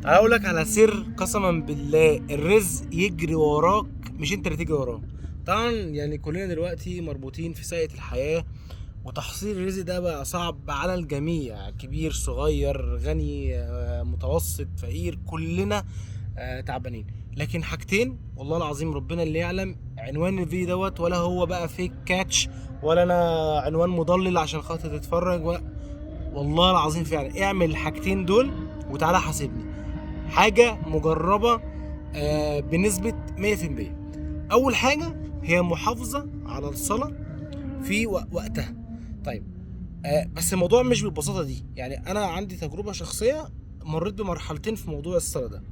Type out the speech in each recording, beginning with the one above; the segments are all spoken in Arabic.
انا اقول لك على سر قسما بالله، الرزق يجري وراك مش انت اللي تجري وراه. طبعا يعني كلنا دلوقتي مربوطين في ساقية الحياة، وتحصيل الرزق ده بقى صعب على الجميع، كبير صغير غني متوسط فقير، كلنا تعبانين. لكن حاجتين والله العظيم ربنا اللي يعلم، عنوان الفيديو دوت ولا هو بقى فيك كاتش، ولا انا عنوان مضلل عشان خاطر تتفرج، ولا والله العظيم فعلا اعمل الحاجتين دول وتعالى حاسبني. حاجة مجربة بنسبة 100%. أول حاجة هي محافظة على الصلاة في وقتها. طيب بس الموضوع مش بالبساطة دي، يعني أنا عندي تجربة شخصية، مريت بمرحلتين في موضوع الصلاة ده.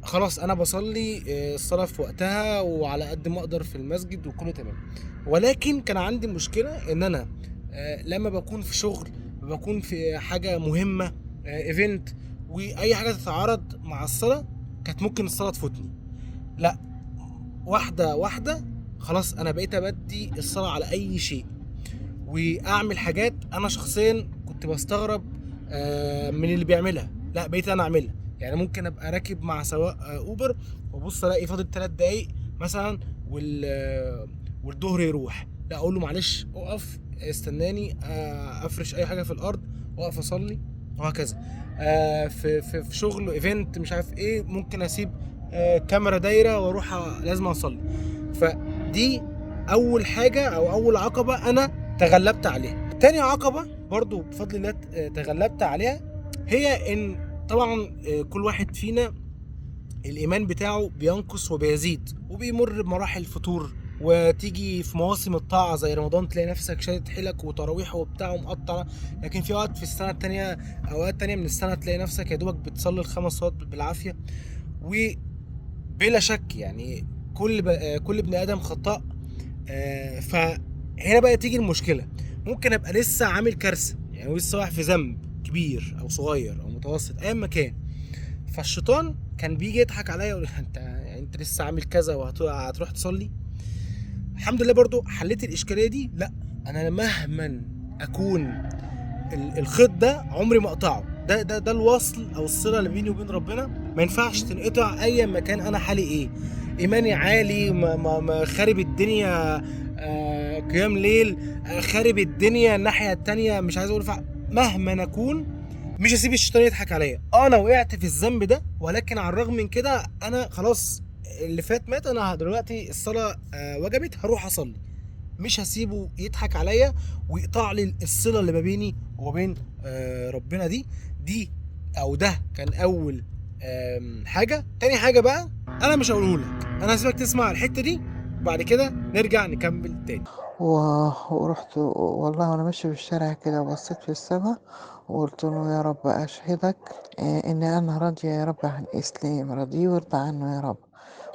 خلاص أنا بصلي الصلاة في وقتها وعلى قد ما أقدر في المسجد وكله تمام، ولكن كان عندي مشكلة إن أنا لما بكون في شغل، بكون في حاجة مهمة، ايفنت، واي حاجه تتعارض مع الصلاه، كانت ممكن الصلاه تفوتني. لا، واحده واحده خلاص انا بقيت ابدي الصلاه على اي شيء، واعمل حاجات انا شخصيا كنت بستغرب من اللي بيعملها، لا بقيت انا اعملها. يعني ممكن ابقى راكب مع سواق اوبر، وابص الاقي فاضل 3 دقايق مثلا والظهر يروح، لا اقول له معلش اقف استناني، افرش اي حاجه في الارض واقف اصلي، وهكذا. في شغل ايفنت مش عارف ايه، ممكن اسيب كاميرا دايره واروح لازم اصلي. فدي اول حاجه او اول عقبه انا تغلبت عليها. تاني عقبه برضو بفضل الله تغلبت عليها، هي ان طبعا كل واحد فينا الايمان بتاعه بينقص وبيزيد، وبيمر بمراحل فتور، وتيجي في مواسم الطاعة زي رمضان تلاقي نفسك شادد حيلك وتراويح وبتاع ومقطع، لكن في وقت في السنة التانية، أوقات تانية من السنة تلاقي نفسك يا دوبك بتصلي الخمس صلوات بالعافية. وبلا شك يعني كل ابن آدم خطاء. فهنا بقى تيجي المشكلة، ممكن أبقى لسه عامل كارثة، يعني لسه واقع في ذنب كبير أو صغير أو متوسط أيا ما كان، فالشيطان كان بيجي يضحك عليا يقول انت يعني انت لسه عامل كذا وهتروح تصلي. الحمد لله برضو حليت الاشكاليه دي، لا انا مهما اكون الخيط ده عمري ما اقطعه، ده الوصل او الصله اللي بيني وبين ربنا، ما ينفعش تنقطع ايا ما كان انا حالي ايه، ايماني عالي ما خارب الدنيا، قيام ليل، خارب الدنيا الناحيه التانية، مش عايز اقول مهما نكون مش هسيب الشيطان يضحك عليا. انا وقعت في الذنب ده، ولكن على الرغم من كده انا خلاص اللي فات مات، انا دلوقتي الصلاه وجبت، هروح اصلي، مش هسيبه يضحك عليا ويقطع لي الصله اللي ما بيني وبين ربنا. دي او ده كان اول حاجه. تاني حاجه بقى انا مش هقوله لك، انا هسيبك تسمع الحته دي، وبعد كده نرجع نكمل تاني. ورحت والله وانا ماشي في الشارع كده بصيت في السما وقلت له يا رب اشهدك اني انا راضية يا رب عن اسلام، راضيه وارضى عنه يا رب،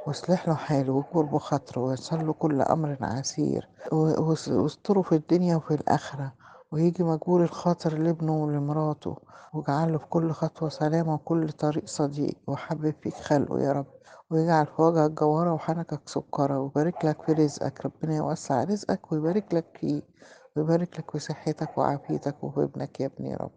واصلح له حاله واكبر بخاطره ويسر له كل امر عسير واستره في الدنيا وفي الاخرة، ويجي مجبور الخاطر لابنه ولمراته، واجعل له في كل خطوة سلامة وكل طريق صديق، وحبب فيك خلقه يا رب، ويجعل في وجهك جوهرة وحنكك سكرة، ويبارك لك في رزقك، ربنا يوسع رزقك ويبارك لك فيه، ويبارك لك في صحتك وعافيتك وفي ابنك يا ابني يا رب،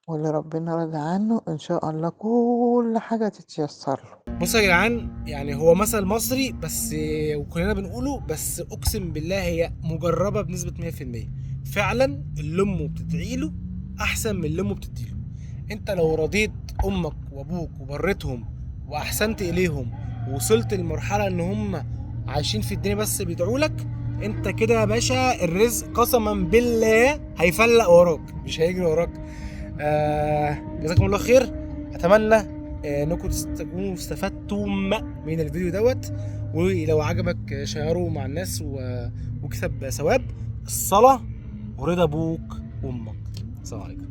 واللي ربنا راضي عنه إن شاء الله كل حاجة تتيسر له. بصوا يا جدعان، يعني هو مثل مصري بس وكلنا بنقوله، بس اقسم بالله هي مجربه بنسبه 100%. فعلا اللي امه بتدعيله احسن من اللي امه بتديله. انت لو رضيت امك وابوك وبريتهم واحسنت اليهم، ووصلت لمرحله ان هم عايشين في الدنيا بس بيدعوا لك، انت كده يا باشا الرزق قسما بالله هيفلق وراك مش هيجري وراك. جزاكم الله خير. اتمنى انكم تكونوا استفدتم من الفيديو دوت، ولو عجبك شيره مع الناس واكسب ثواب الصلاة ورضا ابوك وامك. السلام عليكم.